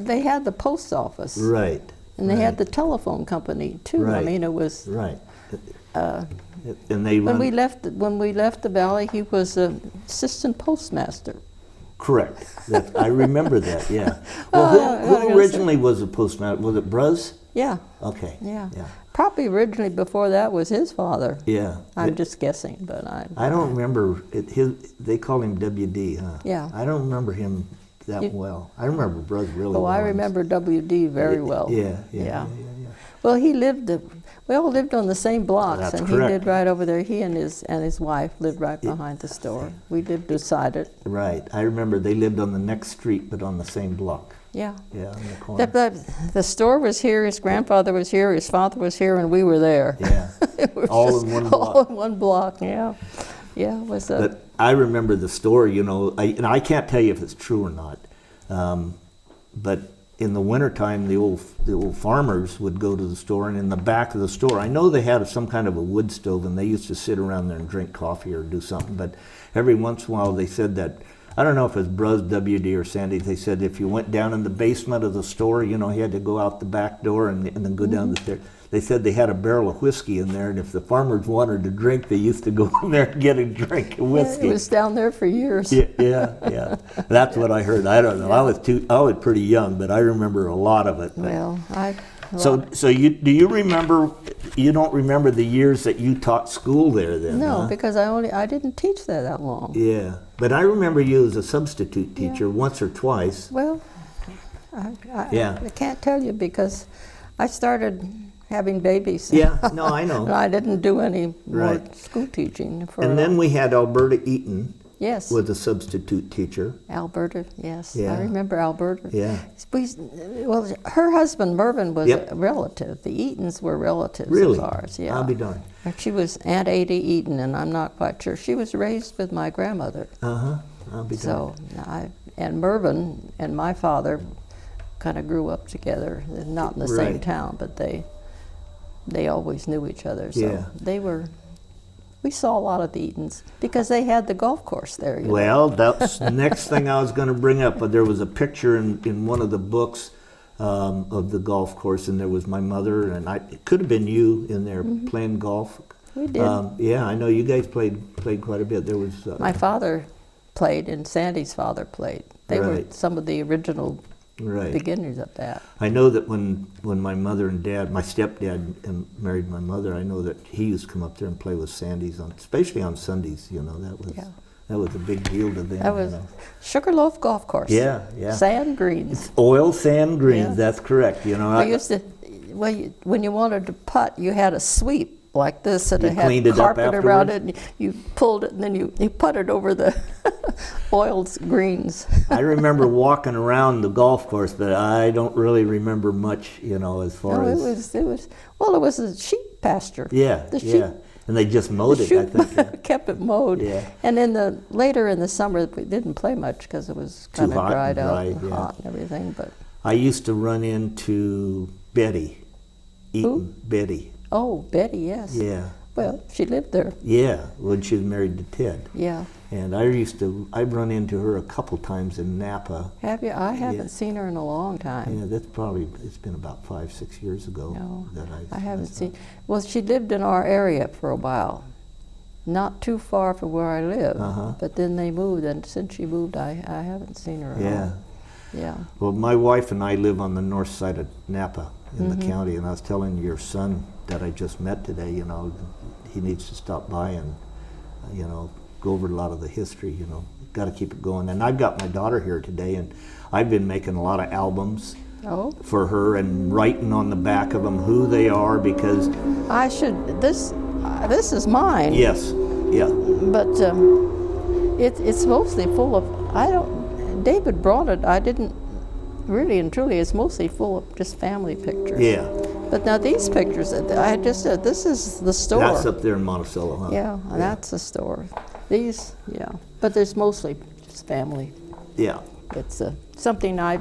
they had the post office. Right. And they had the telephone company too. Right. I mean, it was Right. and when we left the valley, he was an assistant postmaster. Correct. I remember that. Yeah. Well, who originally was a postmaster? Was it Bruz? Yeah. Okay. Yeah. Yeah. Probably originally before that was his father. Yeah. I'm just guessing, but I don't remember they call him WD, huh? Yeah. I don't remember him that well. I remember Bruz really well. Oh, I remember WD very well. Yeah. Well, we all lived on the same blocks, That's and correct. he lived right over there. He and his wife lived right behind the store. We lived beside it. Right. I remember they lived on the next street, but on the same block. Yeah. Yeah, on the corner. The store was here, his grandfather was here, his father was here, and we were there. Yeah. All in one block. All in one block, yeah. Yeah, it was But I remember the store, and I can't tell you if it's true or not, but in the wintertime, the old farmers would go to the store, and in the back of the store, I know they had some kind of a wood stove, and they used to sit around there and drink coffee or do something, but every once in a while they said that, I don't know if it's Bruz, WD, or Sandy, they said if you went down in the basement of the store, you had to go out the back door and then go down the stairs. They said they had a barrel of whiskey in there, and if the farmers wanted to drink, they used to go in there and get a drink of whiskey. It was down there for years. Yeah. That's what I heard. I don't know. I was pretty young, but I remember a lot of it. Well, So you remember? You don't remember the years that you taught school there, then? No, huh? because I didn't teach there that long. Yeah, but I remember you as a substitute teacher once or twice. Well, I can't tell you because I started having babies. Yeah, no, I know. And I didn't do any more school teaching. And then we had Alberta Eaton. Yes. Was a substitute teacher. Alberta, yes. Yeah. I remember Alberta. Yeah. Well, her husband, Mervyn, was a relative. The Eatons were relatives of ours. Yeah. I'll be darned. She was Aunt Ada Eaton, and I'm not quite sure. She was raised with my grandmother. Uh-huh. I'll be darned. So, and Mervyn and my father kind of grew up together, not in the same town, but they always knew each other. So we saw a lot of the Eatons because they had the golf course there. Well, that's the next thing I was going to bring up. But there was a picture in one of the books of the golf course, and there was my mother, and it could have been you in there playing golf. We did. Yeah, I know you guys played quite a bit. There was my father played, and Sandy's father played. They were some of the original beginners of that. I know that when my mother and dad, my stepdad married my mother, I know that he used to come up there and play with Sandy's, especially on Sundays. That was a big deal to them. That was Sugarloaf Golf Course. Yeah. Sand greens. Oil sand greens. That's correct. We used to. When you wanted to putt, you had a sweep like this, and it had carpet around it, and you pulled it, and then you putted over the oiled greens. I remember walking around the golf course, but I don't really remember much, as far as... It was a sheep pasture. Yeah, and they just mowed it, I think. Kept it mowed. Yeah. And later in the summer, we didn't play much because it was kind of dried out and hot and everything. But I used to run into Betty Eaton. Who? Betty. Oh, Betty, yes. Yeah. Well, she lived there. Yeah, when she was married to Ted. Yeah. And I've run into her a couple times in Napa. Have you? I haven't seen her in a long time. Yeah, it's been about 5-6 years ago. No, that I haven't seen. Well, she lived in our area for a while, not too far from where I live. But then they moved, and since she moved, I haven't seen her at all. Yeah. Well, my wife and I live on the north side of Napa in the county, and I was telling your son that I just met today, he needs to stop by and, go over a lot of the history, got to keep it going. And I've got my daughter here today, and I've been making a lot of albums for her and writing on the back of them who they are, because... this is mine. Yes, yeah. But it's mostly full of, David brought it, I didn't, really and truly, it's mostly full of just family pictures. Yeah. But now these pictures, I just said, this is the store. That's up there in Monticello, huh? Yeah, that's the store. These, but there's mostly just family. Yeah. It's something I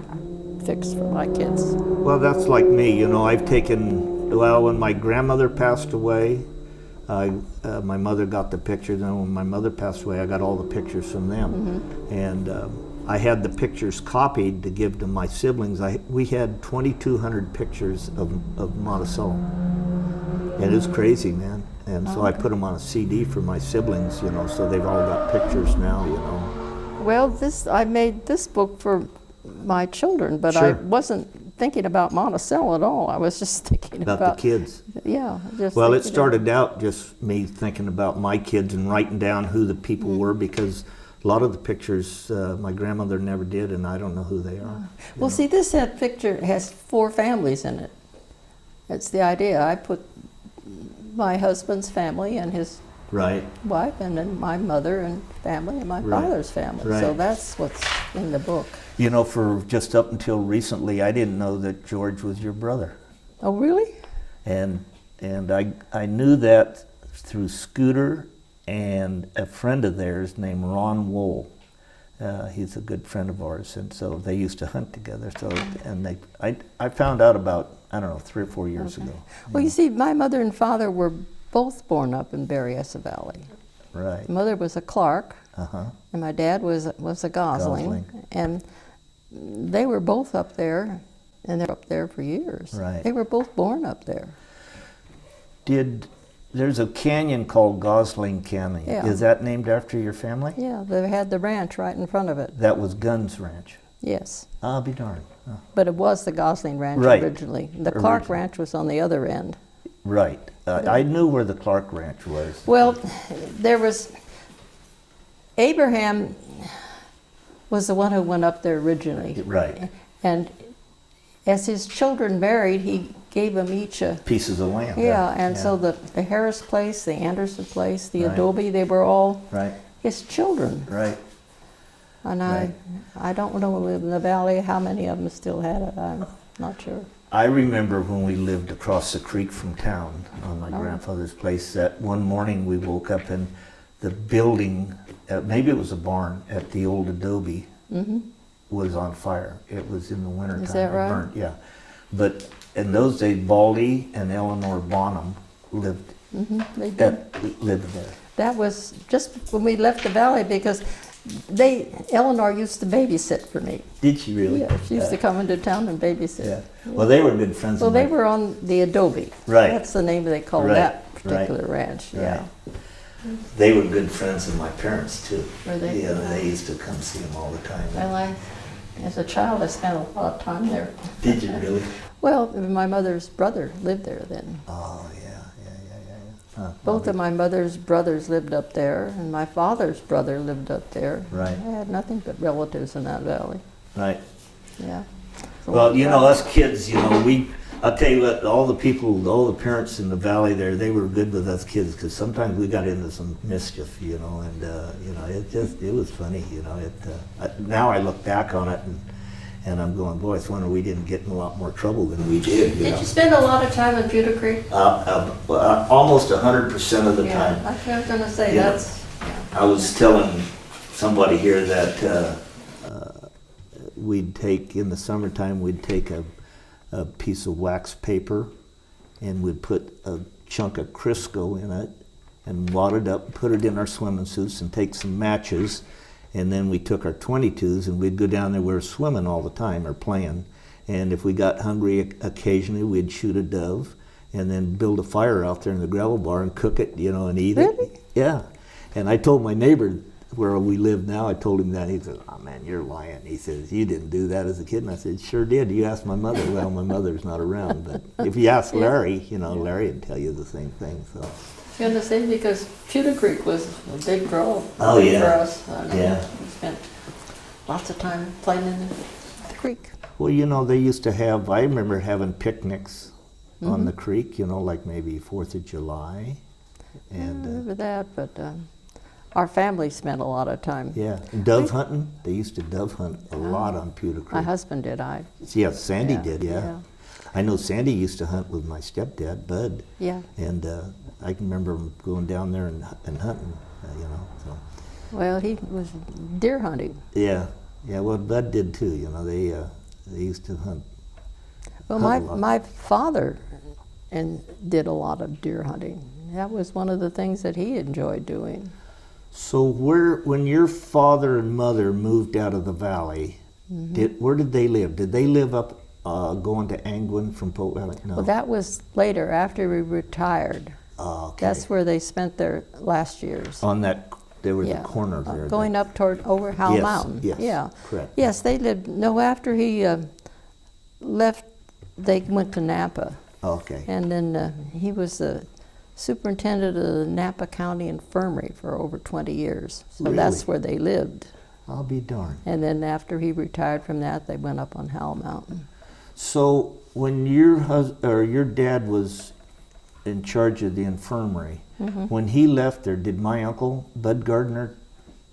fixed for my kids. Well, that's like me, I've taken, when my grandmother passed away, my mother got the pictures, and when my mother passed away, I got all the pictures from them. And I had the pictures copied to give to my siblings. We had 2,200 pictures of Monticello. And it was crazy, man. And so I put them on a CD for my siblings, you know, so they've all got pictures now, you know. Well, I made this book for my children, but I wasn't thinking about Monticello at all. I was just thinking about the kids. Yeah. Well, it started out just me thinking about my kids and writing down who the people were, because a lot of the pictures my grandmother never did, and I don't know who they are. Well, see, this picture has 4 families in it. That's the idea. I put my husband's family and his wife, and then my mother and family, and my father's family. So that's what's in the book. You know, for just up until recently, I didn't know that George was your brother. Oh, really? And I knew that through Scooter and a friend of theirs named Ron Wool. He's a good friend of ours, and so they used to hunt together. So, and I found out about, I don't know, 3 or 4 years ago. Well, you see, my mother and father were both born up in Berryessa Valley. Right. Mother was a Clark, and my dad was a Gosling, and they were both up there, and they were up there for years. Right. They were both born up there. There's a canyon called Gosling Canyon. Yeah. Is that named after your family? Yeah, they had the ranch right in front of it. That was Gunn's ranch. Yes. I'll be darned. Oh. But it was the Gosling Ranch originally. The Clark Ranch was on the other end. Right. I knew where the Clark Ranch was. Well, there was, Abraham was the one who went up there originally. Right. And as his children married, he gave them each a pieces of land. Yeah, and so the Harris place, the Anderson place, the Adobe, they were all his children. Right. And I don't know in the valley how many of them still had it. I'm not sure. I remember when we lived across the creek from town on my grandfather's place, that one morning we woke up and the building, maybe it was a barn at the old Adobe, was on fire. It was in the wintertime. Is that right? Burnt, yeah. But in those days, Baldy and Eleanor Bonham lived lived there. That was just when we left the valley, because Eleanor used to babysit for me. Did she really? Yeah, she used to come into town and babysit. Yeah. Well, they were good friends. Well, they were on the Adobe. Right. That's the name they called that particular ranch. Yeah. They were good friends of my parents too. Were they? Yeah, they used to come see them all the time. Well, as a child, I spent a lot of time there. Did you really? Well, my mother's brother lived there then. Oh, yeah. Huh, Both of my mother's brothers lived up there, and my father's brother lived up there. Right. I had nothing but relatives in that valley. Right. Yeah. So well, you know, us kids, you know, I'll tell you what, all the parents in the valley there, they were good with us kids, because sometimes we got into some mischief, you know, and, you know, it was funny, you know. Now I look back on it, and I'm going, boy, it's wonder we didn't get in a lot more trouble than we did. Did you spend a lot of time in Pewter Creek? Almost 100% of the time. I was going to say, Yeah. that's... Yeah. I was telling somebody here that we'd take, in the summertime, we'd take a piece of wax paper and we'd put a chunk of Crisco in it and wad it up, put it in our swimming suits, and take some matches. And then we took our 22s and we'd go down there. We were swimming all the time or playing. And if we got hungry occasionally, we'd shoot a dove and then build a fire out there in the gravel bar and cook it, you know, and eat it. Really? Yeah. And I told my neighbor where we live now, I told him that. He said, oh man, you're lying. He says, you didn't do that as a kid. And I said, sure did. You asked my mother. Well, my mother's not around. But if you ask Larry, you know, Larry would tell you the same thing. So. You understand, because Pewter Creek was a big draw for us. We spent lots of time playing in the creek. Well, you know, they used to have, I remember having picnics on the creek, you know, like maybe 4th of July. And, I remember that, but our family spent a lot of time. Yeah, and dove hunting. They used to dove hunt a lot on Pewter Creek. My husband did, Yeah, Sandy did, yeah. I know Sandy used to hunt with my stepdad, Bud. Yeah. And I can remember him going down there and hunting, you know. So. Well, he was deer hunting. Yeah, well, Bud did too, you know. They used to hunt. Well, my father did a lot of deer hunting. That was one of the things that he enjoyed doing. So when your father and mother moved out of the valley, where did they live? Did they live up going to Angwin from Pope Valley? No. Well, that was later, after we retired. Okay. That's where they spent their last years. On that, there was a corner there. Going up toward over Howell Yes, Mountain. yes, Yeah. correct. Yes, they lived. No, after he left, they went to Napa. Okay. And then he was the superintendent of the Napa County Infirmary for over 20 years. So Really? that's where they lived. I'll be darned. And then after he retired from that, they went up on Howell Mountain. So when your dad was in charge of the infirmary, when he left there, did my uncle Bud Gardner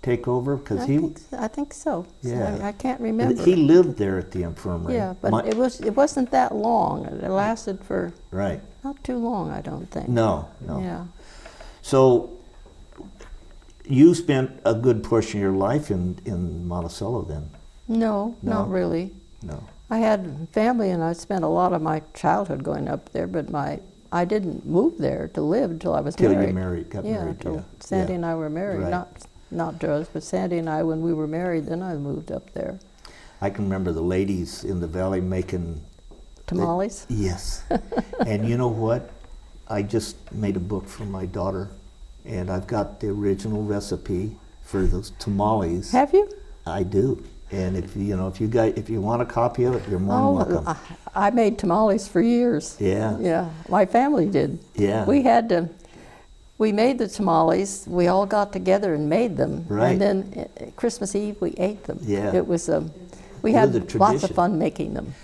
take over? Because I think so. Yeah. I can't remember. He lived there at the infirmary. Yeah, but it wasn't that long. It lasted for Right. not too long, I don't think. No. Yeah. So you spent a good portion of your life in Monticello then? No, No? not really. No. I had family, and I spent a lot of my childhood going up there, but I didn't move there to live until I was married. Till you got married, till yeah. Sandy and I were married. Right. Not Joe's, but Sandy and I, when we were married, then I moved up there. I can remember the ladies in the valley making Tamales? Yes. And you know what? I just made a book for my daughter, and I've got the original recipe for those tamales. Have you? I do. And if you want a copy of it, you're more than welcome. I made tamales for years. Yeah. Yeah, my family did. Yeah. We made the tamales. We all got together and made them. Right. And then Christmas Eve we ate them. Yeah. It was we It was a had lots tradition. of fun making them.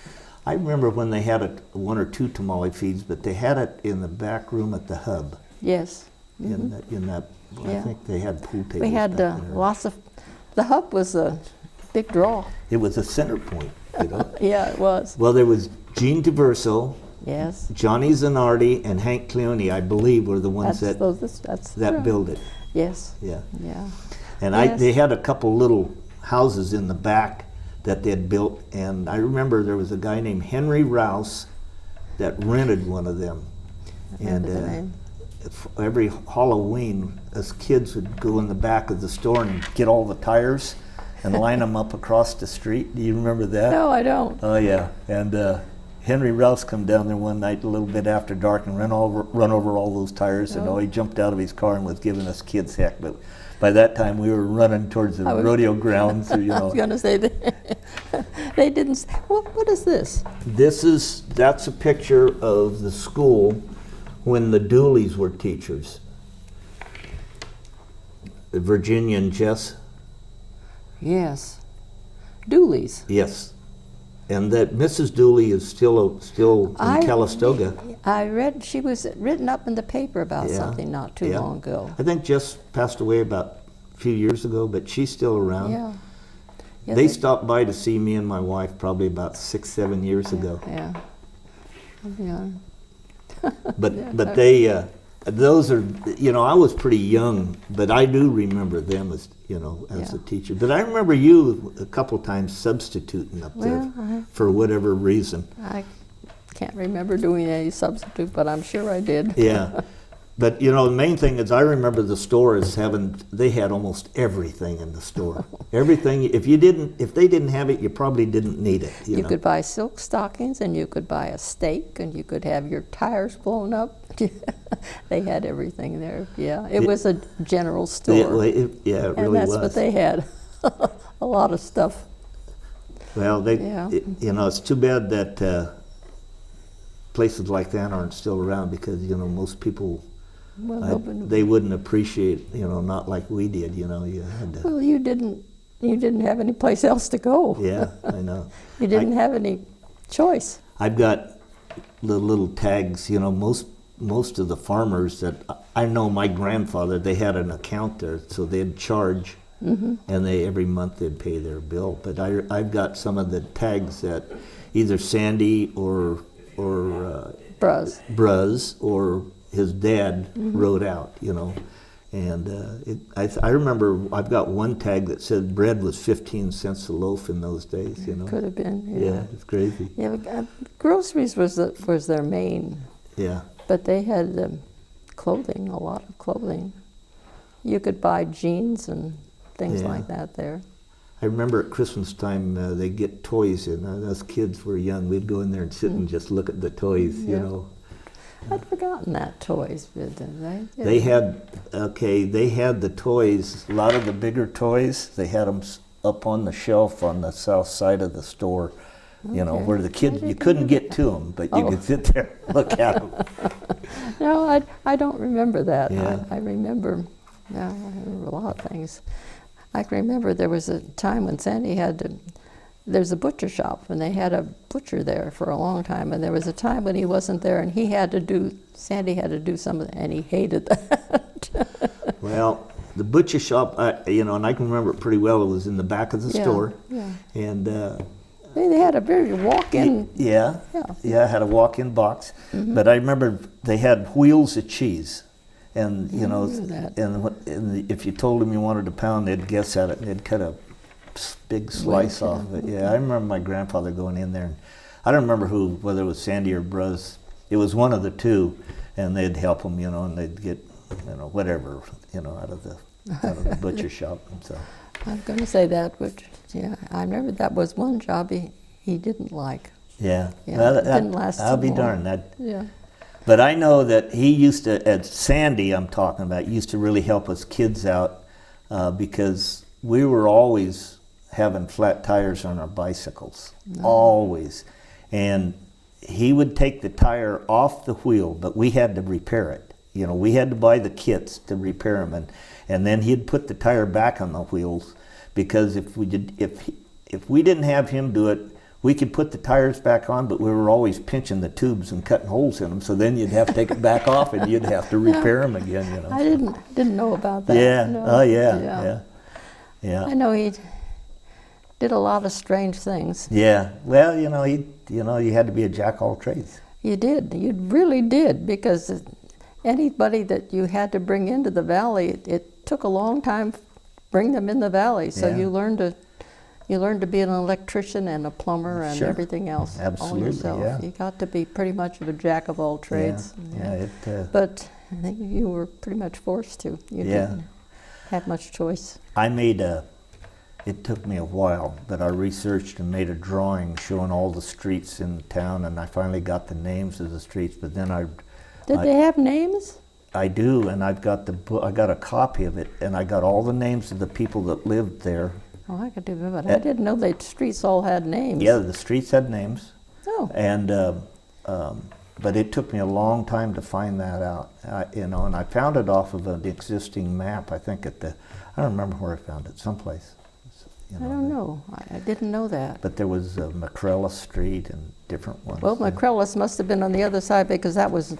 I remember when they had one or two tamale feeds, but they had it in the back room at the hub. Yes. In that, I Yeah. think they had pool tables. We had back there. lots of. The hub was a big draw. It was a center point, you know. Yeah, it was. Well, there was Gene Diverso, Yes. Johnny Zanardi, and Hank Cleone, I believe, were the ones that true. built it. Yes. Yeah. Yeah. And Yes. they had a couple little houses in the back that they had built, and I remember there was a guy named Henry Rouse that rented one of them. And the name. every Halloween, us kids would go in the back of the store and get all the tires and line them up across the street. Do you remember that? No, I don't. Oh yeah, and Henry Rouse come down there one night a little bit after dark and run over all those tires, and he jumped out of his car and was giving us kids heck. But by that time we were running towards the rodeo grounds. You know. I was going to say that they didn't. What is this? That's a picture of the school when the Dooleys were teachers. Virginia and Jess. Yes, Dooley's. Yes, and that Mrs. Dooley is still in Calistoga. I read she was written up in the paper about Yeah. something not too long ago. I think Jess passed away about a few years ago, but she's still around. Yeah. Yeah, They stopped by to see me and my wife probably about 6-7 years ago. Yeah. Yeah. But they those are, I was pretty young, but I do remember them as a teacher. But I remember you a couple times substituting up there for whatever reason. I can't remember doing any substitute, but I'm sure I did. Yeah. But the main thing is I remember the store as they had almost everything in the store. Everything. If they didn't have it, you probably didn't need it. You could buy silk stockings, and you could buy a steak, and you could have your tires blown up. They had everything there. Yeah, it was a general store. It really and that's was. what they had. A lot of stuff. Well, it's too bad that places like that aren't still around, because most people. Well, they wouldn't appreciate, not like we did. You had to. Well, you didn't have any place else to go. Yeah, I know. You didn't have any choice. I've got the little tags. Most of the farmers that I know, my grandfather, they had an account there, so they'd charge, and every month they'd pay their bill. But I've got some of the tags that either Sandy or Bruz or his dad wrote out, and I remember I've got one tag that said bread was 15 cents a loaf in those days, Could have been. Yeah, it's crazy. Yeah, groceries was their main. Yeah. But they had clothing, a lot of clothing. You could buy jeans and things like that there. I remember at Christmas time they get toys in. Us kids were young. We'd go in there and sit and just look at the toys, you know. I'd forgotten that toys, didn't they? They had the toys. A lot of the bigger toys, they had them up on the shelf on the south side of the store. You know, where the kids, you couldn't get to them, but you could sit there and look at them. No, I don't remember that. Yeah. I remember a lot of things. I can remember there was a time when Sandy there's a butcher shop, and they had a butcher there for a long time, and there was a time when he wasn't there, and Sandy had to do something, and he hated that. Well, the butcher shop, and I can remember it pretty well. It was in the back of the store. Yeah. And they had a very walk-in. Yeah, had a walk-in box. Mm-hmm. But I remember they had wheels of cheese. And, and if you told them you wanted a pound, they'd guess at it, and they'd cut a big slice off of it. Yeah, I remember my grandfather going in there, and I don't remember whether it was Sandy or Bruz. It was one of the two, and they'd help them, and they'd get, whatever, out of the butcher shop. And so I'm going to say that, but I remember that was one job he didn't like. Yeah, well, it didn't last I'll be long. darned. Yeah. But I know that he used to, at Sandy I'm talking about, used to really help us kids out because we were always having flat tires on our bicycles, always. And he would take the tire off the wheel, but we had to repair it. We had to buy the kits to repair them, and then he'd put the tire back on the wheels, because if we didn't have him do it, we could put the tires back on, but we were always pinching the tubes and cutting holes in them. So then you'd have to take it back off, and you'd have to repair them again. I didn't know about that. Yeah. No. Oh yeah. I know he did a lot of strange things. Yeah. Well, you had to be a jack of all trades. You did. You really did, because anybody that you had to bring into the valley, it took a long time to bring them in the valley. So you learned to be an electrician and a plumber and everything else. Absolutely, all yourself. yeah. You got to be pretty much of a jack of all trades. Yeah. But I think you were pretty much forced to. You didn't have much choice. It took me a while, but I researched and made a drawing showing all the streets in the town, and I finally got the names of the streets. But then Did they have names? I do, and I've got I got a copy of it, and I got all the names of the people that lived there. Oh, I could do that. I didn't know the streets all had names. Yeah, the streets had names. Oh. And but it took me a long time to find that out. And I found it off of an existing map. I think I don't remember where I found it. Someplace. I don't know. I didn't know that. But there was McCrella Street and different ones. Well, McCrellis must have been on the other side, because that was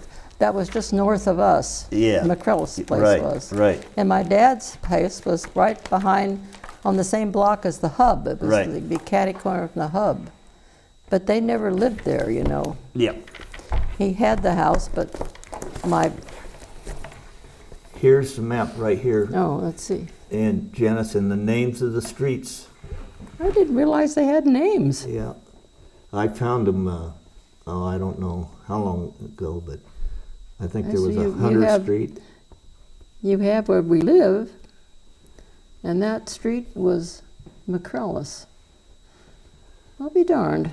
just north of us. Yeah. McCrellis' place was. Right. And my dad's place was right behind, on the same block as the hub. It was the catty corner from the hub. But they never lived there, Yeah. He had the house, but Here's the map right here. Oh, let's see. And Janice, and the names of the streets. I didn't realize they had names. Yeah. I found them, I don't know how long ago, but I think there was a Hunter Street. You have where we live, and that street was McCrellis. I'll be darned.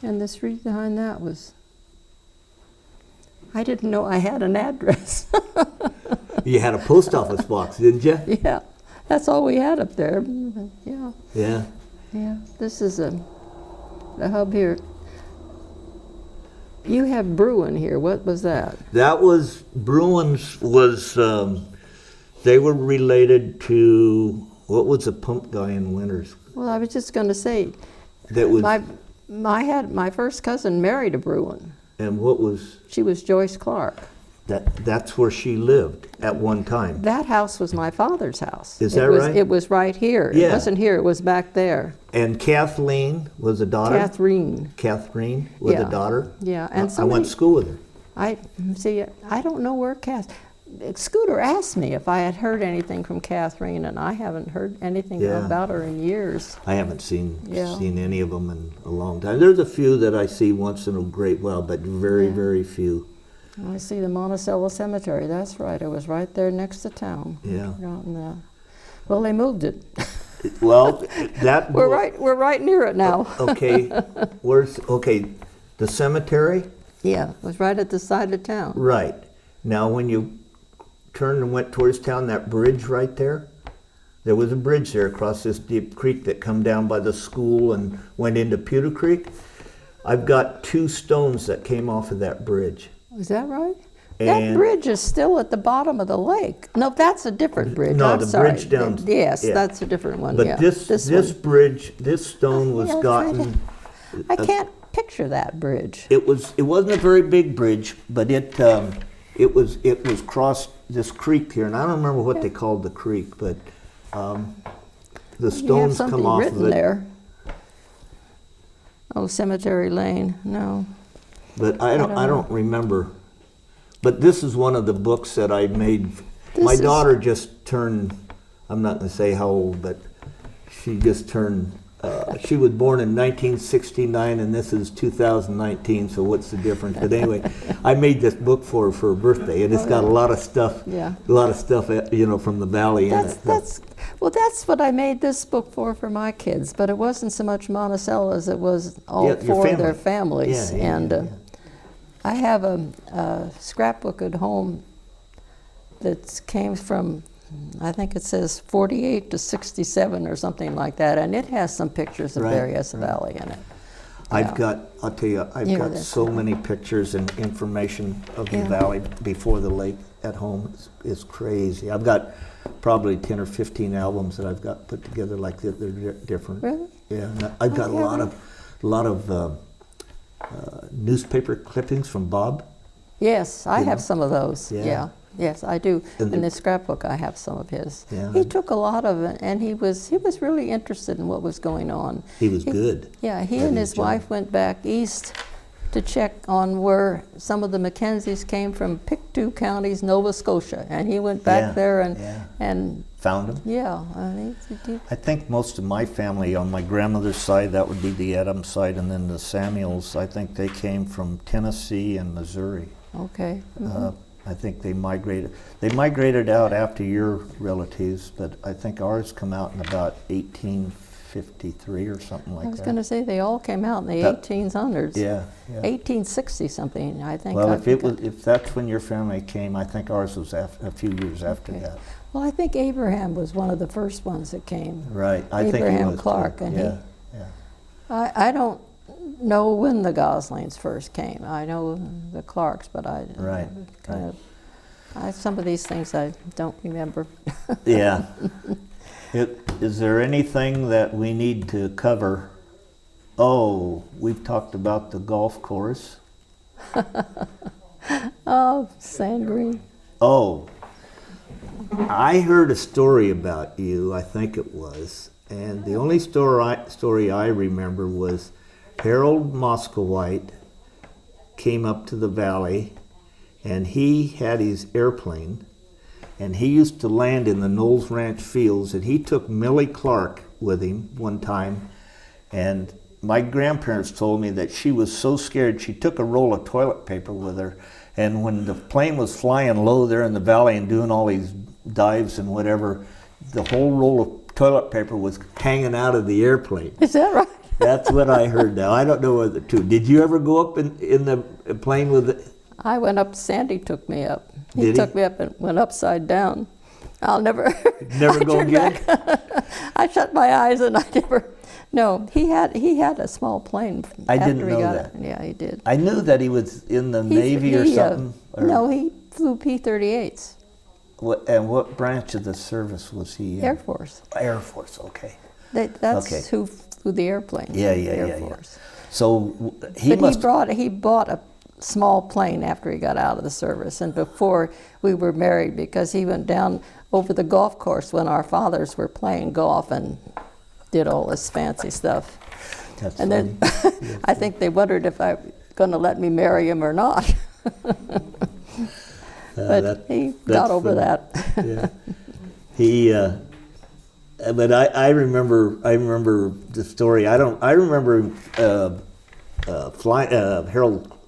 And the street behind that was... I didn't know I had an address. You had a post office box, didn't you? Yeah, that's all we had up there. Yeah. Yeah. Yeah, this is the hub here. You have Bruin here. What was that? That was, Bruins was, they were related to, what was the pump guy in Winters? Well, I was just going to say, that was my first cousin married a Bruin. And what was? She was Joyce Clark. That's where she lived at one time. That house was my father's house. Is that right? It was right here. Yeah. It wasn't here, it was back there. And Kathleen was a daughter? Catherine was a daughter? Yeah. And I went to school with her. I don't know where Scooter asked me if I had heard anything from Catherine, and I haven't heard anything about her in years. I haven't seen any of them in a long time. There's a few that I see once in a great while, but very, very few. I see the Monticello Cemetery. That's right. It was right there next to town. Yeah. Out in the, well, they moved it. Well, that We're right near it now. Okay, the cemetery. Yeah, it was right at the side of town. Right. Now, when you turned and went towards town, that bridge right there, there was a bridge there across this deep creek that come down by the school and went into Pewter Creek. I've got 2 stones that came off of that bridge. Is that right? And that bridge is still at the bottom of the lake. No, that's a different bridge. No, I'm the sorry. bridge down. Yes, yeah. that's a different one. But yeah. this bridge, this stone was Yeah, gotten. I can't picture that bridge. It wasn't a very big bridge, but it was crossed this creek here, and I don't remember what they called the creek, but the stones come off written of it. There. Oh, Cemetery Lane. No. But I don't remember. But this is one of the books that I made. My daughter just turned. I'm not going to say how old, but she just turned. She was born in 1969, and this is 2019. So what's the difference? But anyway, I made this book for her birthday, and it's got a lot of stuff. Yeah. A lot of stuff, from the valley in it. That's what I made this book for my kids. But it wasn't so much Monticello as it was all for their families. Yeah. I have a scrapbook at home that came from, I think it says 48 to 67 or something like that, and it has some pictures of Berryessa Valley in it. I've got so many pictures and information of the valley before the lake at home. It's crazy. I've got probably 10 or 15 albums that I've got put together like that. They're different. Really? Yeah. And I've got a lot of newspaper clippings from Bob. Yes, I have some of those. Yeah. Yes, I do. And in the scrapbook, I have some of his. Yeah. He took a lot of it, and he was really interested in what was going on. He was good. Yeah, he and his wife went back east to check on where some of the McKenzies came from, Pictou counties, Nova Scotia, and he went back there and found them. Yeah, I think most of my family on my grandmother's side, that would be the Adams side, and then the Samuels. I think they came from Tennessee and Missouri. Okay. I think they migrated. They migrated out after your relatives, but I think ours come out in about 1853 or something like that. I was going to say they all came out in the 1800s. Yeah. 1860 something, I think. Well, if that's when your family came, I think ours was a few years after that. Well, I think Abraham was one of the first ones that came. Right, I think he was Abraham Clark, too. and I don't know when the Goslings first came. I know the Clarks, but some of these things I don't remember. Yeah. Is there anything that we need to cover? Oh, we've talked about the golf course. Oh, Sand Green. Oh, I heard a story about you, I think it was, and the only story I remember was Harold Moskowite came up to the valley, and he had his airplane, and he used to land in the Knowles Ranch fields, and he took Millie Clark with him one time, and my grandparents told me that she was so scared she took a roll of toilet paper with her, and when the plane was flying low there in the valley and doing all these dives and whatever, the whole roll of toilet paper was hanging out of the airplane. Is that right? That's what I heard now. I don't know whether to. Did you ever go up in the plane with it? I went up, Sandy took me up. He took me up and went upside down. I'll never... Never go again? I shut my eyes and I never... No, he had a small plane. I didn't know that. Yeah, he did. I knew that he was in the Navy or something. No, he flew P-38s. And what branch of the service was he in? Air Force. Air Force, okay. That's who flew the airplane. Air Force. So he bought a small plane after he got out of the service and before we were married, because he went down over the golf course when our fathers were playing golf and did all this fancy stuff. That's and funny. Then I think they wondered if I was going to let me marry him or not. But he got over that. Yeah. He, but I remember the story. I remember Harold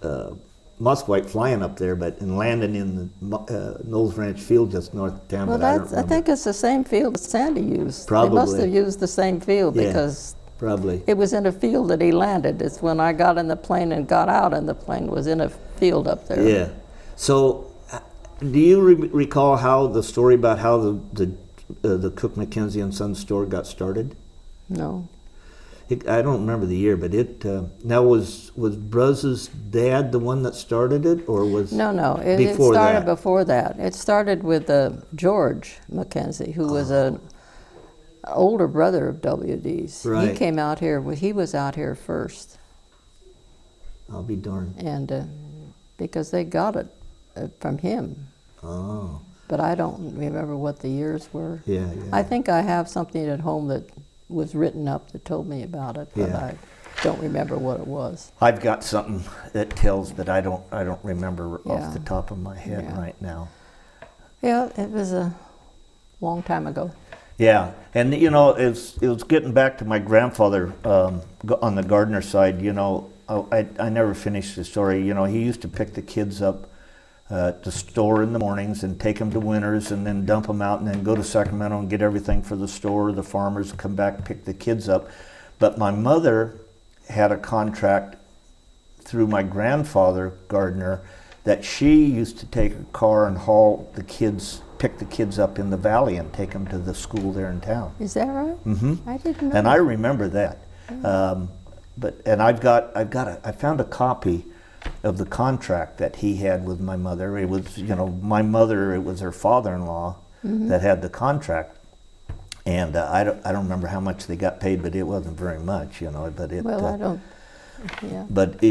musquite flying up there, but and landing in the Knowles Ranch field just north of town. Well, I think it's the same field Sandy used. Probably. They must have used the same field because probably it was in a field that he landed. It's when I got in the plane and got out, and the plane was in a field up there. Yeah. So, do you recall how the story about how the Cook McKenzie and Son store got started? No. I don't remember the year, but now was Bruzz's dad the one that started it, or was No, it started before that. It started with George McKenzie, who was an older brother of WD's. Right. He came out here. He was out here first. I'll be darned. And because they got it from him. Oh. But I don't remember what the years were. Yeah. I think I have something at home that was written up that told me about it, but I don't remember what it was. I've got something that tells, but I don't remember off the top of my head right now. Yeah, it was a long time ago. Yeah, and it was getting back to my grandfather on the Gardner side. I never finished the story. He used to pick the kids up at the store in the mornings and take them to Winters and then dump them out and then go to Sacramento and get everything for the store, the farmers, come back, pick the kids up. But my mother had a contract through my grandfather, Gardner, that she used to take a car and pick the kids up in the valley and take them to the school there in town. Is that right? Mm-hmm. I didn't know. And I remember that. I found a copy of the contract that he had with my mother. It was, my mother, it was her father-in-law that had the contract. And I don't remember how much they got paid, but it wasn't very much, but it... Well, I don't, yeah. But,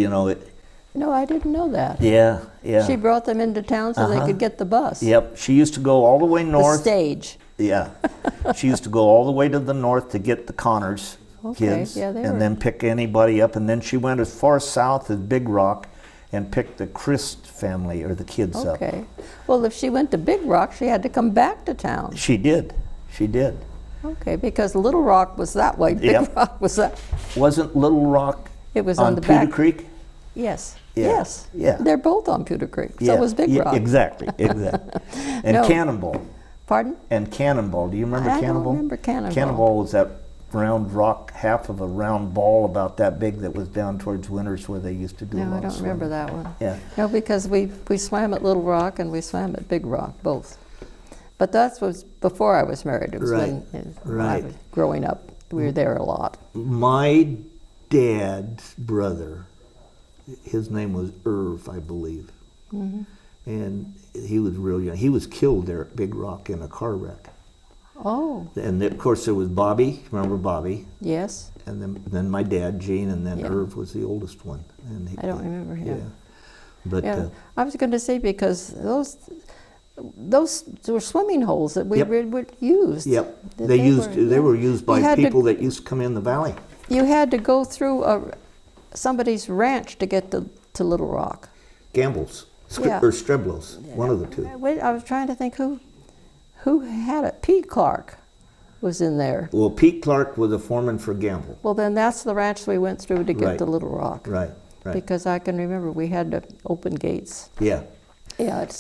No, I didn't know that. Yeah. She brought them into town so they could get the bus. Yep, she used to go all the way north. The stage. Yeah. She used to go all the way to the north to get the Connors kids, and then pick anybody up. And then she went as far south as Big Rock and picked the Christ family or the kids up. Okay. Well, if she went to Big Rock, she had to come back to town. She did. Okay, because Little Rock was that way. Big Rock was that. Wasn't Little Rock It was on the Pewter back. Creek? Yes. Yeah. Yes. Yeah. They're both on Pewter Creek. So was Big Rock. Exactly. And No. Cannonball. Pardon? And Cannonball. Do you remember Cannonball? I don't remember Cannonball. Cannonball was that round rock, half of a round ball about that big that was down towards Winters where they used to do a lot No, I of don't swimming. remember that one. Yeah. No, because we swam at Little Rock and we swam at Big Rock, both. But that was before I was married. It was when I was growing up. We were there a lot. My dad's brother, his name was Irv, I believe. And he was real young. He was killed there at Big Rock in a car wreck. Oh. And of course there was Bobby. Remember Bobby? Yes. And then my dad, Gene, and then Irv was the oldest one. And I don't remember him. Yeah. But I was going to say because those were swimming holes that we would use. Yep. They were used by people that used to come in the valley. You had to go through somebody's ranch to get to Little Rock. Gamble's or Streblo's, one of the two. I was trying to think who had it. Pete Clark was in there. Well, Pete Clark was a foreman for Gamble. Well, then that's the ranch we went through to get to Little Rock. Right. Because I can remember we had to open gates. Yeah. Yeah, it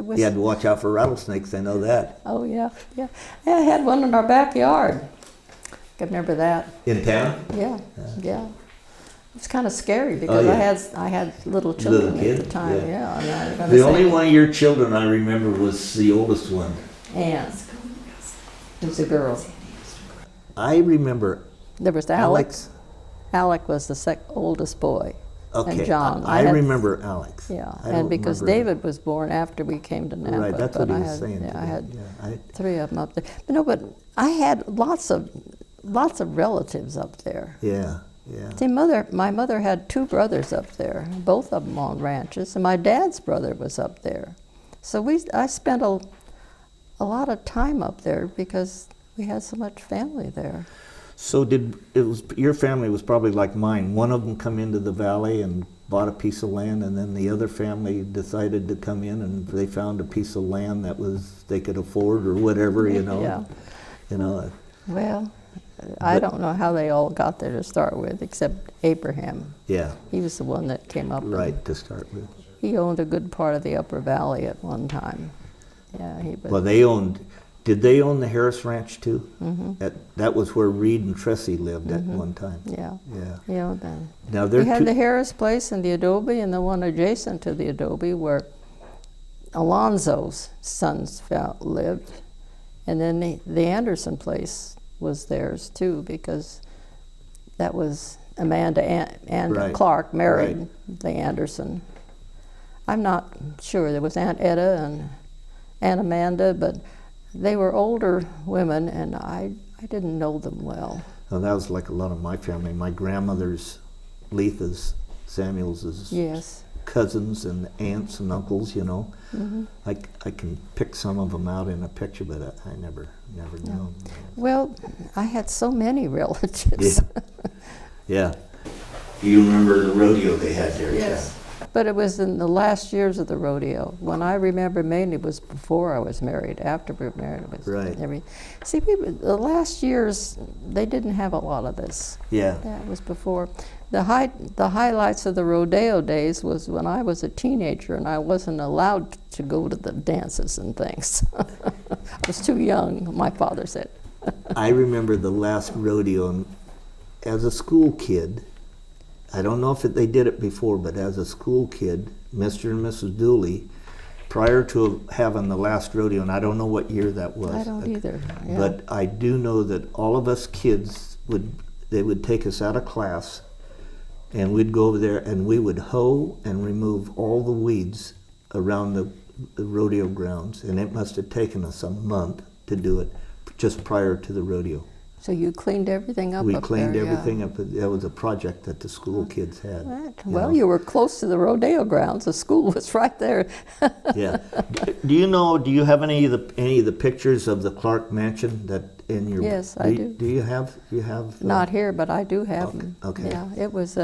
was. You had to watch out for rattlesnakes, I know that. Oh, yeah. I had one in our backyard. I can remember that. In town? Yeah. It was kind of scary because I had little children at the time. Yeah. The only one of your children I remember was the oldest one. Anne. Who's a girl. I remember There was Alex. Alec was the oldest boy. Okay. And John. I remember Alex. Yeah, and because David was born after we came to Napa. Right, that's what he was saying. Yeah, I had 3 of them up there. But I had lots of relatives up there. Yeah. See, my mother had 2 brothers up there, both of them on ranches, and my dad's brother was up there. So I spent a lot of time up there because we had so much family there. So your family was probably like mine. One of them come into the valley and bought a piece of land, and then the other family decided to come in and they found a piece of land that they could afford or whatever, Yeah. You know. Well, I don't know how they all got there to start with, except Abraham. Yeah. He was the one that came up. Right, to start with. He owned a good part of the Upper Valley at one time. Yeah, Well, did they own the Harris Ranch too? Mm-hmm. That was where Reed and Tressie lived at one time. Yeah. Yeah. He owned that. Now We had the Harris place and the Adobe, and the one adjacent to the Adobe where Alonzo's sons lived. And then the Anderson place was theirs too, because that was Amanda and Right. Clark married Right. the Anderson. I'm not sure. There was Aunt Etta and Aunt Amanda, but they were older women, and I didn't know them well. Well, that was like a lot of my family. My grandmother's, Letha's, Samuels's Yes. cousins and aunts and uncles, you know. Mm-hmm. I can pick some of them out in a picture, but I never knew them. Well, I had so many relatives. Yeah. Yeah. You remember the rodeo they had there? Yes. But it was in the last years of the rodeo. When I remember mainly was before I was married. After we were married, it was Right. See, the last years, they didn't have a lot of this. Yeah. That was before. The highlights of the rodeo days was when I was a teenager and I wasn't allowed to go to the dances and things. I was too young, my father said. I remember the last rodeo, and as a school kid, I don't know if they did it before, but as a school kid, Mr. and Mrs. Dooley, prior to having the last rodeo, and I don't know what year that was. I don't either. Yeah. But I do know that all of us kids would take us out of class, and we'd go over there and we would hoe and remove all the weeds around the rodeo grounds, and it must have taken us a month to do it just prior to the rodeo. So you cleaned everything up We up cleaned there, everything up. That was a project that the school kids had. Well, you were close to the rodeo grounds. The school was right there. Yeah. Do you have any of the pictures of the Clark Mansion that in your? Yes, I do. Do you have? Not here, but I do have Okay, them. okay. Yeah, it was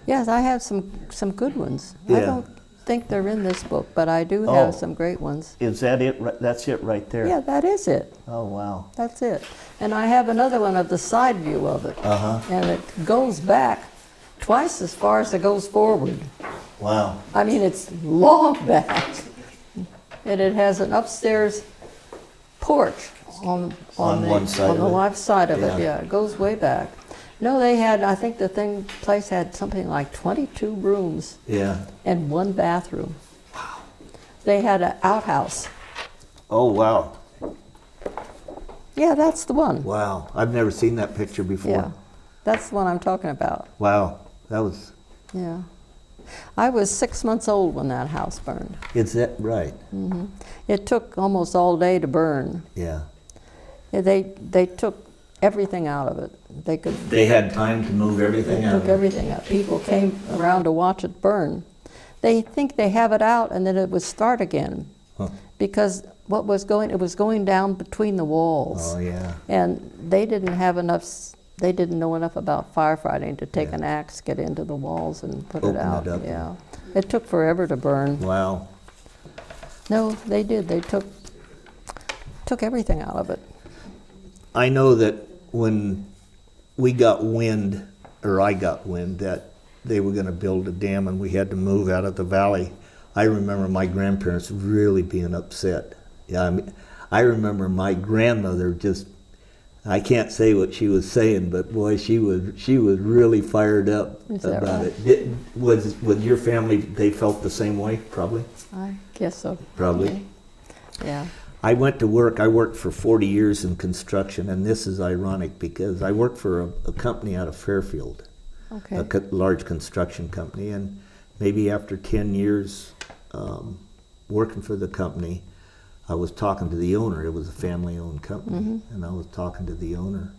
yes, I have some good ones. I Yeah. don't think they're in this book, but I do Oh. have some great ones. Is that it? That's it right there. Yeah, that is it. Oh wow. That's it. And I have another one of the side view of it. Uh-huh. And it goes back twice as far as it goes forward. Wow. I mean, it's long back. And it has an upstairs porch on one side on of the it. left side of Yeah. it. Yeah, it goes way back. No, I think the place had something like 22 rooms Yeah. and one bathroom. Wow. They had an outhouse. Oh wow. Yeah, that's the one. Wow. I've never seen that picture before. Yeah, that's the one I'm talking about. Wow. That was. Yeah. I was 6 months old when that house burned. Is that right? Hmm. It took almost all day to burn. Yeah. They took everything out of it. They had time to move everything They out. took everything out. People came around to watch it burn. They think they have it out and then it would start again. Huh. Because it was going down between the walls. Oh yeah. And they didn't know enough about firefighting to take an axe, get into the walls and put Open it out. it up. Yeah. It took forever to burn. Wow. No, they did. They took everything out of it. I know that when we got wind, or I got wind, that they were going to build a dam and we had to move out of the valley, I remember my grandparents really being upset. Yeah, I remember my grandmother just, I can't say what she was saying, but boy, she was really fired up about it. Was your family, they felt the same way, probably? I guess so. Probably. Yeah. I worked for 40 years in construction, and this is ironic because I worked for a company out of Fairfield, Okay. a large construction company, and maybe after 10 years working for the company, I was talking to the owner. It was a family-owned company, and I was talking to the owner,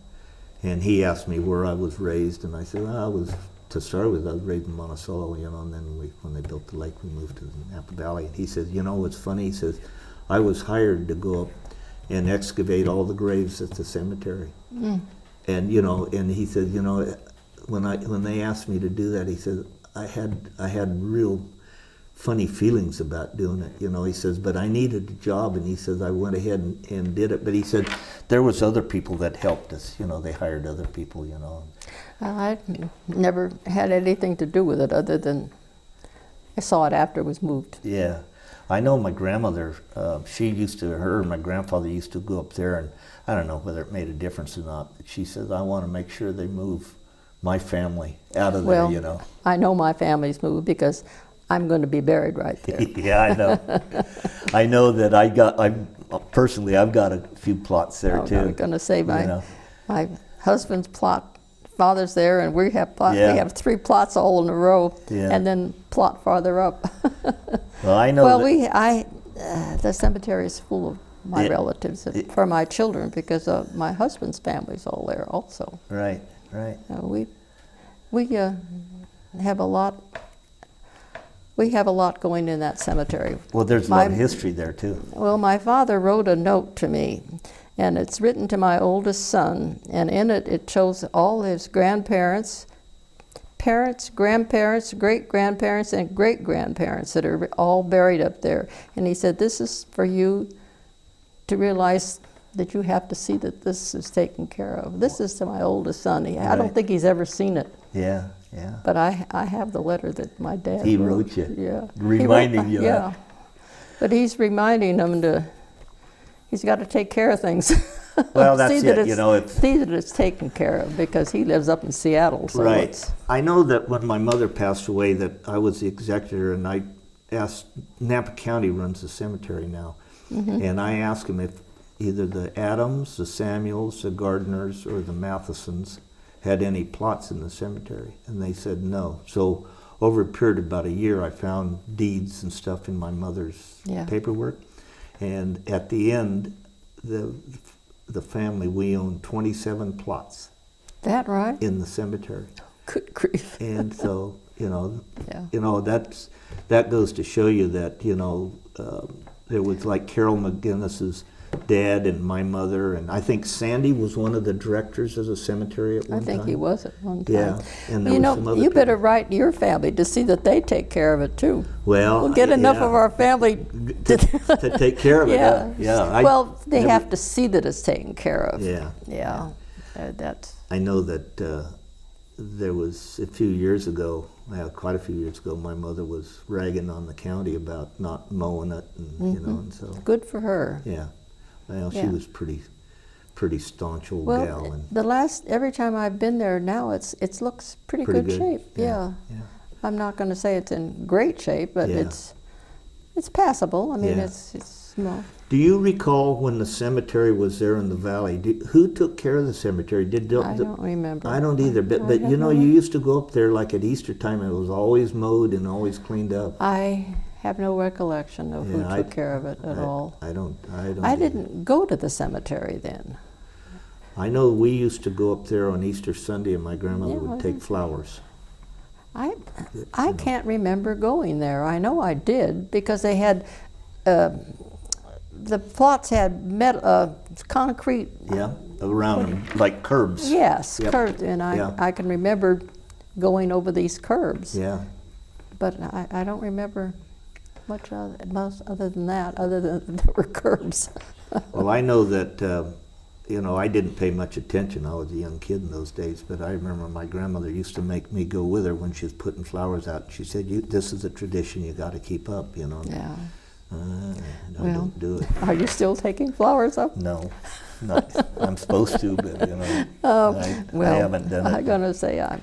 and he asked me where I was raised, and I said, well, to start with, I was raised in Monticello, and then when they built the lake, we moved to Napa Valley. And he says, what's funny? He says, I was hired to go up and excavate all the graves at the cemetery. Mm. And and he said, when they asked me to do that, he said I had real funny feelings about doing it. You know, he says, but I needed a job, and he says I went ahead and did it. But he said there was other people that helped us. You know, they hired other people. You know. I never had anything to do with it other than I saw it after it was moved. Yeah. I know my grandmother, her and my grandfather used to go up there, and I don't know whether it made a difference or not, but she says, I want to make sure they move my family out of there, you know. I know my family's moved because I'm going to be buried right there. Yeah, I know. I know that I've got a few plots there too. I'm going to say my husband's plot, father's there, and we have plots. Yeah. We have 3 plots all in a row, yeah. and then plot farther up. Well, I know. Well, the cemetery is full of my relatives for my children because my husband's family's all there also. Right, right. We have a lot. We have a lot going in that cemetery. Well, there's a lot of history there too. Well, my father wrote a note to me, and it's written to my oldest son, and in it shows all his grandparents, parents, grandparents, great-grandparents, and great-grandparents that are all buried up there. And he said, this is for you to realize that you have to see that this is taken care of. This is to my oldest son. I don't think he's ever seen it. Yeah, yeah. But I have the letter that my dad wrote you. Yeah. Reminding you. Yeah. But he's reminding him he's got to take care of things. Well, that's it. You know, see that it's taken care of because he lives up in Seattle. So right. I know that when my mother passed away, that I was the executor, and I asked. Napa County runs the cemetery now, and I asked him if either the Adams, the Samuels, the Gardners, or the Mathesons had any plots in the cemetery, and they said no. So over a period of about a year, I found deeds and stuff in my mother's paperwork, and at the end, the family, we owned 27 plots. That right? In the cemetery. Good grief. And so, that goes to show you that, there was like Carol McGinnis's dad and my mother, and I think Sandy was one of the directors of the cemetery at one time. I think he was at one time. Yeah, and there was some other you better write your family to see that they take care of it too. Well, we'll get enough of our family to take care of it. Yeah. They have to see that it's taken care of. Yeah. Yeah. That's. I know that there was a few years ago, quite a few years ago, my mother was ragging on the county about not mowing it, and and so. Good for her. Yeah. Well, she was pretty staunch old gal. And every time I've been there now, it looks pretty good shape. Yeah. I'm not going to say it's in great shape, but it's passable. I mean, it's small. Do you recall when the cemetery was there in the valley? Who took care of the cemetery? I don't remember. I don't either. But you used to go up there like at Easter time, and it was always mowed and always cleaned up. I have no recollection of who took care of it at all. I didn't go to the cemetery then. I know we used to go up there on Easter Sunday, and my grandmother would take flowers. I can't remember going there. I know I did because they had the plots had metal, concrete. Yeah, around them, like curbs. Yes, curbs, and I can remember going over these curbs. Yeah. But I don't remember much other than that, other than there were curbs. Well, I know that, I didn't pay much attention. I was a young kid in those days, but I remember my grandmother used to make me go with her when she was putting flowers out. She said, this is a tradition you got to keep up, Yeah. I don't do it. Are you still taking flowers up? No. I'm supposed to, but, I haven't done it. I'm going to say I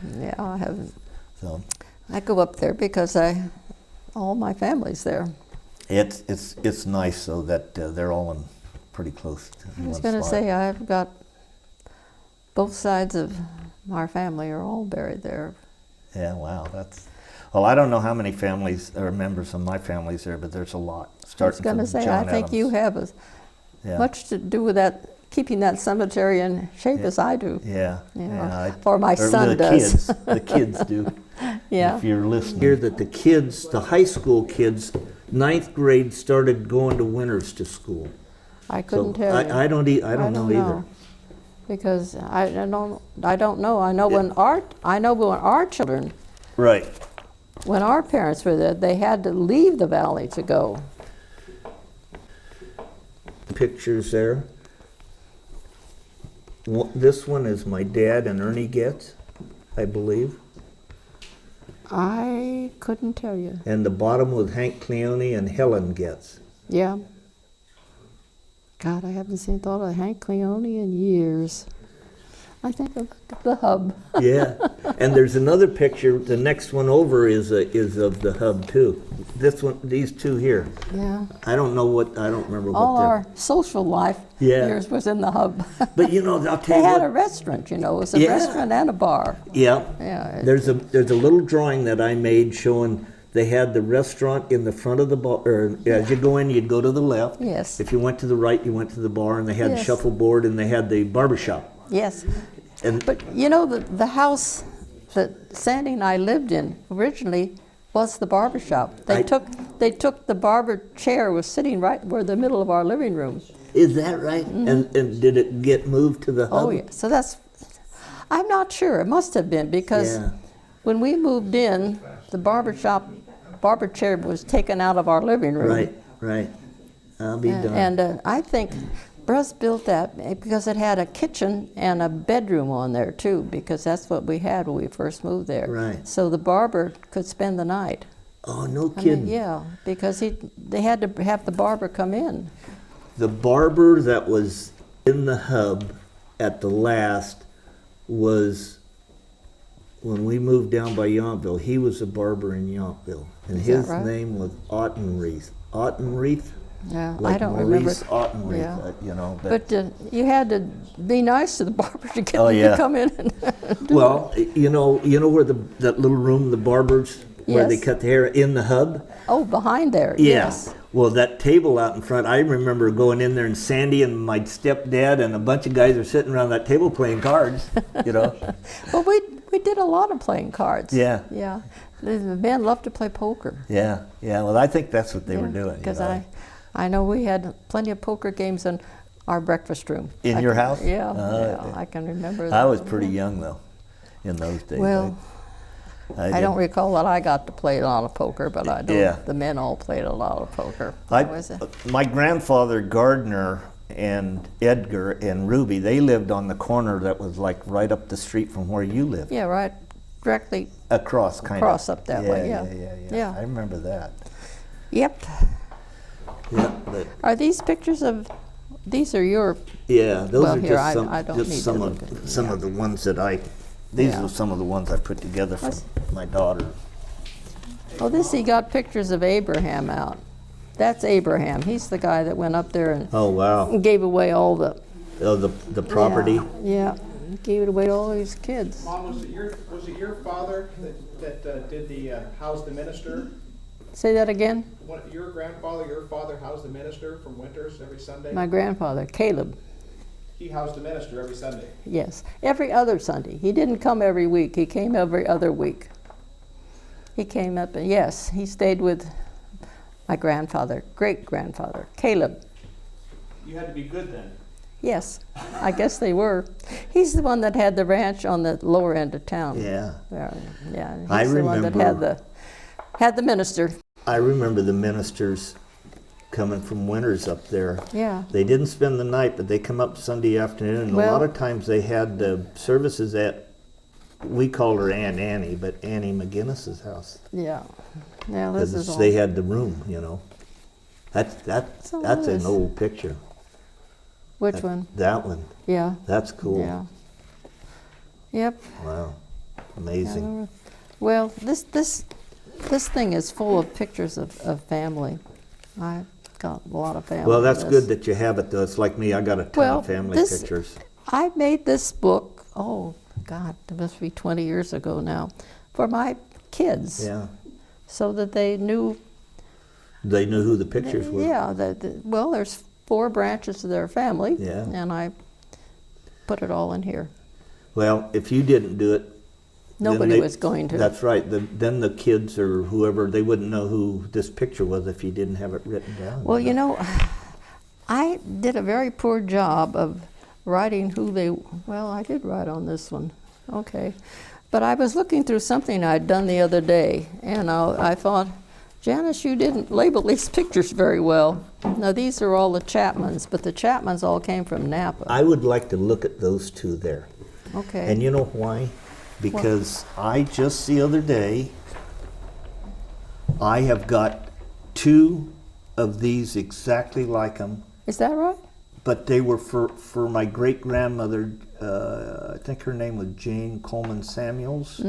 haven't. So. I go up there because all my family's there. It's nice so that they're all in pretty close to I was going to say I've got both sides of our family are all buried there. Yeah, wow, well, I don't know how many families or members of my family's there, but there's a lot. I was going to say, I think you have much to do with that, keeping that cemetery in shape as I do. Yeah. Or my son does. The kids do. Yeah. If you're listening. Hear that the high school kids, 9th grade, started going to winters to school. I couldn't tell you. I don't know either. Because I don't know. I know when our children right When our parents were there, they had to leave the valley to go. Pictures there. This one is my dad and Ernie Getz, I believe. I couldn't tell you. And the bottom was Hank Cleone and Helen Getz. Yeah. God, I haven't thought of Hank Cleone in years. I think of the hub. Yeah, and there's another picture. The next one over is of the hub too. This one, these two here. Yeah. I don't remember what All they're. our social life years was in the hub. But you know, I'll tell They you had what. a restaurant, you know. It was a restaurant and a bar. Yeah. Yeah. There's a little drawing that I made showing they had the restaurant in the front of the bar. Or as you go in, you'd go to the left. Yes. If you went to the right, you went to the bar, and they had Yes. shuffleboard, and they had the barbershop. Yes. And But you know, the house that Sandy and I lived in originally was the barber shop. They took the barber chair, was sitting right where the middle of our living room. is that right? Mm-hmm. And did it get moved to the hub? Oh yeah. So I'm not sure. It must have been because Yeah. when we moved in, the barber chair was taken out of our living room. Right. I'll be done. And I think Brus built that because it had a kitchen and a bedroom on there too, because that's what we had when we first moved there. Right. So the barber could spend the night. Oh, no I kidding. mean, yeah, because they had to have the barber come in. The barber that was in the hub at the last was when we moved down by Yountville. He was a barber in Yountville, and Is that his right? name was Ottenreith. Ottenreith? Yeah, Like I don't Maurice remember. Ottenreith, Yeah. you know. But you had to be nice to the barber to get Oh, him yeah. to come in and do Well, you know where that little room, the barbers, where they Yes. cut the hair in the hub? it. Oh, behind there. Yeah. Yes. Well, that table out in front, I remember going in there and Sandy and my stepdad and a bunch of guys are sitting around that table playing cards, you know. Well, we did a lot of playing cards. Yeah. Yeah. The men loved to play poker. Yeah. Well, I think that's what they were doing. Because you know. I know we had plenty of poker games in our breakfast room. In your house? Yeah, yeah. I can remember that. I was pretty young though, in those days. Well, I don't did- recall that I got to play a lot of poker, but I know Yeah. the men all played a lot of poker. My grandfather Gardner and Edgar and Ruby, they lived on the corner that was like right up the street from where you lived. Yeah, right, directly Across, kind of. across up that way. Yeah. Yeah. I remember that. Yep. Yeah, but Are these pictures of? These are your. yeah, those Well, are here, just I don't need to some look at them, some of the ones that These Yeah. are some of the ones I put together for my daughter. Oh, he got pictures of Abraham out. That's Abraham. He's the guy that went up there and Oh wow! gave away all the. Oh, the property. Yeah, gave it away to all his kids. Mom, was it your father that did the house the minister? Say that again. Your grandfather, your father housed the minister from Winters every Sunday? My grandfather, Caleb. He housed the minister every Sunday. Yes, every other Sunday. He didn't come every week. He came every other week. He came up and yes, he stayed with my grandfather, great-grandfather, Caleb. You had to be good then. Yes, I guess they were. He's the one that had the ranch on the lower end of town. Yeah. Yeah. He's I the one that had the minister. I remember the ministers coming from Winters up there. Yeah. They didn't spend the night, but they come up Sunday afternoon, and Well- a lot of times they had services at, we called her Aunt Annie, but Annie McGinnis's house. Yeah. Yeah, this is Because all. they had the room, you know. That's So an nice. old picture. Which one? That one. Yeah. That's cool. Yeah. Yep. Wow. Amazing. Well, this thing is full of pictures of family. I've got a lot of family. Well, that's in good this. that you have it, though. It's like me. I got a ton Well, of family this- pictures. I made this book, oh, God, it must be 20 years ago now, for my kids. Yeah. So that they knew. They knew who the pictures were. Yeah, well, there's 4 branches to their family. Yeah. And I put it all in here. Well, if you didn't do it, then Nobody was going to. That's right. Then the kids or whoever, they wouldn't know who this picture was if you didn't have it written down. Well, you know, I did a very poor job of writing who they, well, I did write on this one. Okay. But I was looking through something I'd done the other day, and I thought, Janice, you didn't label these pictures very well. Now, these are all the Chapmans, but the Chapmans all came from Napa. I would like to look at those two there. Okay. And you know why? Because I just the other day, I have got 2 of these exactly like them. Is that right? But they were for my great-grandmother, I think her name was Jane Coleman Samuels,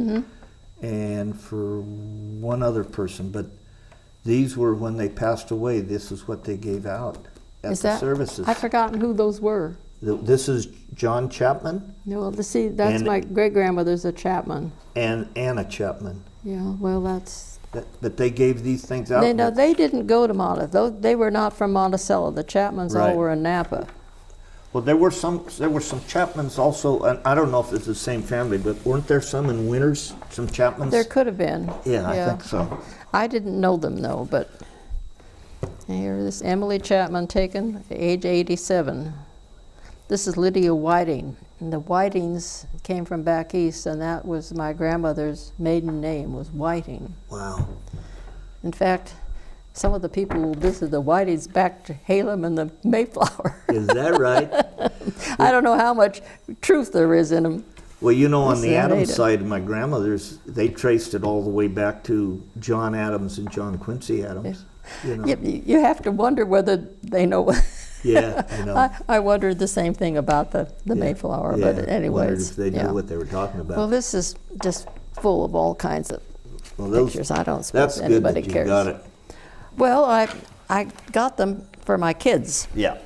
and for one other person. But these were when they passed away. This is what they gave out at the services. I've forgotten who those were. This is John Chapman. No, see, that's my great-grandmother's a Chapman. And Anna Chapman. Yeah, well, that's... But they gave these things out. They didn't go to Monticello. They were not from Monticello. The Chapmans all were in Napa. Well, there were some Chapmans also, and I don't know if it's the same family, but weren't there some in Winters, some Chapmans? There could have been. Yeah, I think so. I didn't know them, though, but here, this Emily Chapman taken, age 87. This is Lydia Whiting. And the Whitings came from back east, and that was my grandmother's maiden name, was Whiting. Wow. In fact, some of the people who visited the Whitings back to Halem and the Mayflower. Is that right? I don't know how much truth there is in them. Well, you know, on the Adams side of my grandmother's, they traced it all the way back to John Adams and John Quincy Adams. You know. You have to wonder whether they know. Yeah, I know. I wondered the same thing about the Mayflower, but anyways. Wondered if they knew what they were talking about. Well, this is just full of all kinds of pictures. I don't suppose that's anybody good that cares. You got it. Well, I got them for my kids. Yeah.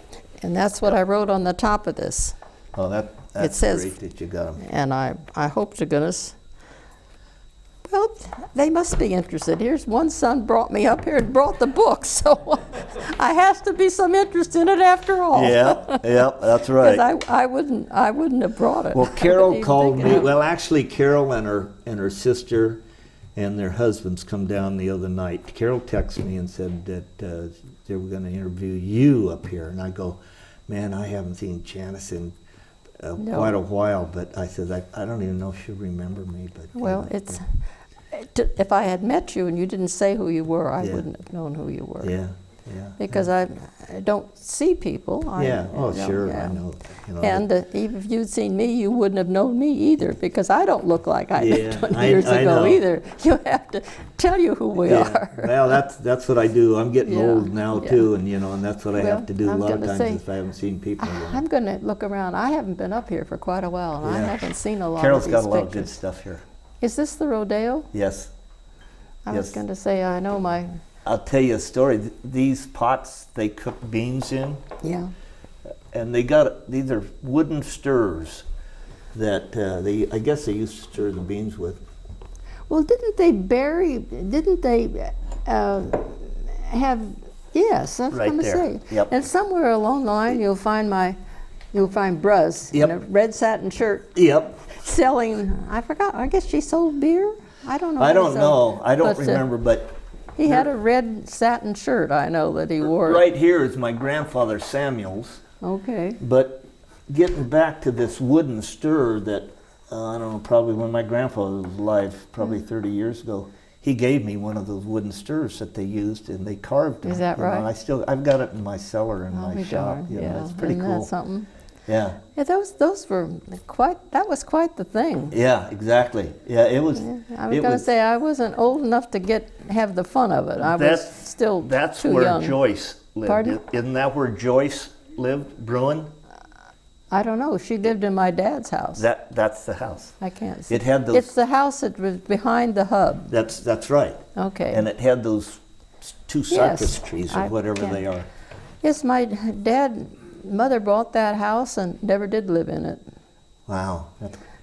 And that's what I wrote on the top of this. Oh, that's great that you got them. And I hope to goodness. Well, they must be interested. Here's one son brought me up here and brought the book, so I has to be some interest in it after all. Yeah, that's right. Because I wouldn't have brought it. Well, Carol called me. Well, actually, Carol and her sister and their husbands come down the other night. Carol texted me and said that they were going to interview you up here, and I go, man, I haven't seen Janice in quite a while, but I said I don't even know if she'll remember me. But well, if I had met you and you didn't say who you were, I wouldn't have known who you were. Yeah. Because I don't see people. Sure, I know. You know, and even if you'd seen me, you wouldn't have known me either, because I don't look like I did 20 years ago either. You have to tell you who we are. Well, that's what I do. I'm getting old now too, and that's what I have to do a lot of times if I haven't seen people. I'm going to look around. I haven't been up here for quite a while, and I haven't seen a lot Carol's of these got a lot pictures. of good stuff here. Is this the rodeo? Yes. I was going to say, I know my... I'll tell you a story. These pots they cook beans in. Yeah. And these are wooden stirrers that I guess they used to stir the beans with. Well, didn't they have, yes, I was going to say. Yep. And somewhere along the line you'll find Bruz in a red satin shirt. Yep. Selling, I guess she sold beer? I don't know. I don't know. I don't remember, but... He had a red satin shirt, I know, that he wore. Right here is my grandfather Samuel's. Okay. But getting back to this wooden stir that, I don't know, probably when my grandfather was alive, probably 30 years ago, he gave me one of those wooden stirs that they used, and they carved them. Is that right? I've got it in my cellar in my shop. It's pretty cool. Isn't that something? Yeah. Yeah, those were that was quite the thing. Yeah, exactly. Yeah, it was. Yeah. I was going to say I wasn't old enough to have the fun of it. I was still too young. That's where Joyce lived. Pardon? Isn't that where Joyce lived, Bruin? I don't know. She lived in my dad's house. That's the house. I can't see. It had those. It's the house that was behind the hub. That's right. Okay. And it had those 2 cypress trees or whatever they are. Yes, my mother bought that house and never did live in it. Wow.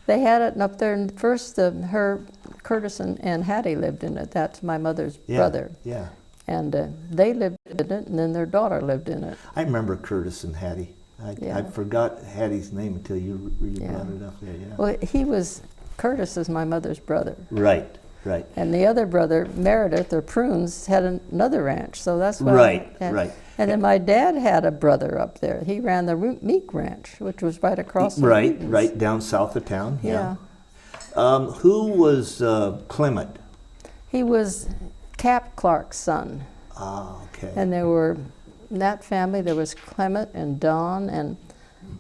They had it up there, and first her, Curtis and Hattie lived in it. That's my mother's brother. Yeah. And they lived in it, and then their daughter lived in it. I remember Curtis and Hattie. I forgot Hattie's name until you brought it up there. Yeah. Well, Curtis is my mother's brother. Right. And the other brother, Meredith, or Prunes, had another ranch, so that's why. Right. And then my dad had a brother up there. He ran the Meek Ranch, which was right across the mountains. Right down south of town. Yeah. Who was Clement? He was Cap Clark's son. Ah, okay. And there were, in that family, there was Clement and Don, and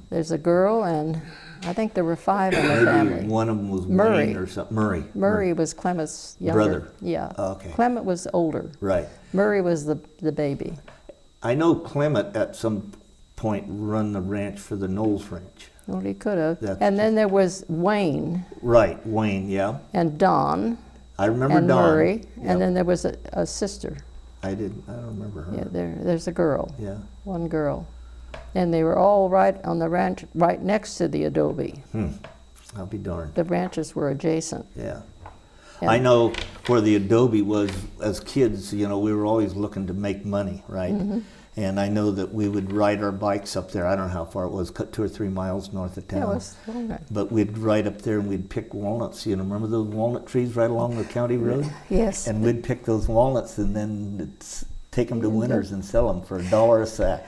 there's a girl, and I think there were 5 in the family. One of them was Murray. Wayne or something. Murray. Murray was Clement's younger Brother. Yeah. Oh, okay. Clement was older. Right. Murray was the baby. I know Clement at some point run the ranch for the Knowles Ranch. Well, he could have. That's- And then there was Wayne Right, Wayne, yeah. and Don I remember and Don. Murray, Yep. and then there was a sister. I don't remember her. Yeah, there's a girl, Yeah. one girl. And they were all right on the ranch, right next to the adobe. I'll be darned. The ranches were adjacent. Yeah. And- I know where the adobe was as kids, you know, we were always looking to make money, right? Mm-hmm. And I know that we would ride our bikes up there. I don't know how far it was, 2 or 3 miles north of town. Yeah, it was long. But we'd ride up there and we'd pick walnuts. You know, remember those walnut trees right along the county road? Yes. And we'd pick those walnuts and then take them to Winners and sell them for $1 a sack.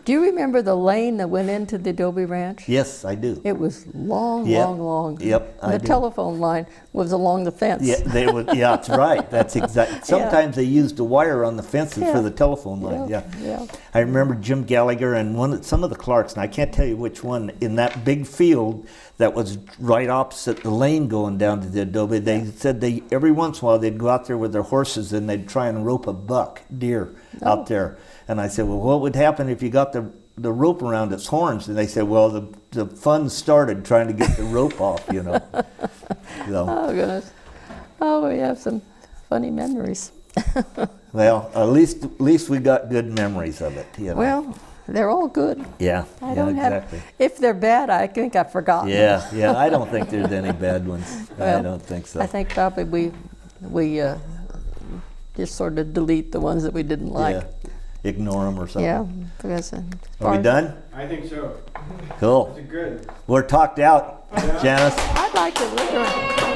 Do you remember the lane that went into the adobe ranch? Yes, I do. It was long, Yep. long. Yep, And I the do. telephone line was along the fence. Yeah, they would. Yeah, that's right. That's exact. Sometimes they used a wire on the fences Yeah. for the telephone line. Yeah. Yeah. I remember Jim Gallagher and some of the Clarks, and I can't tell you which one, in that big field that was right opposite the lane going down to the adobe. They said every once in a while they'd go out there with their horses and they'd try and rope a deer out there. And I said, well, what would happen if you got the rope around its horns? And they said, well, the fun started trying to get the rope off, you know. So, Oh, goodness. Oh, we have some funny memories. well, at least we got good memories of it, you know. Well, they're all good. Yeah, I yeah, don't exactly. have. If they're bad, I think I've forgotten. Yeah, I don't think there's any bad ones. I Well, don't think so. I think probably we just sort of delete the ones that we didn't like. Yeah, ignore them or something. Yeah, because Are we done? I think so. Cool. That's good. We're talked out, Janice. I'd like to look around.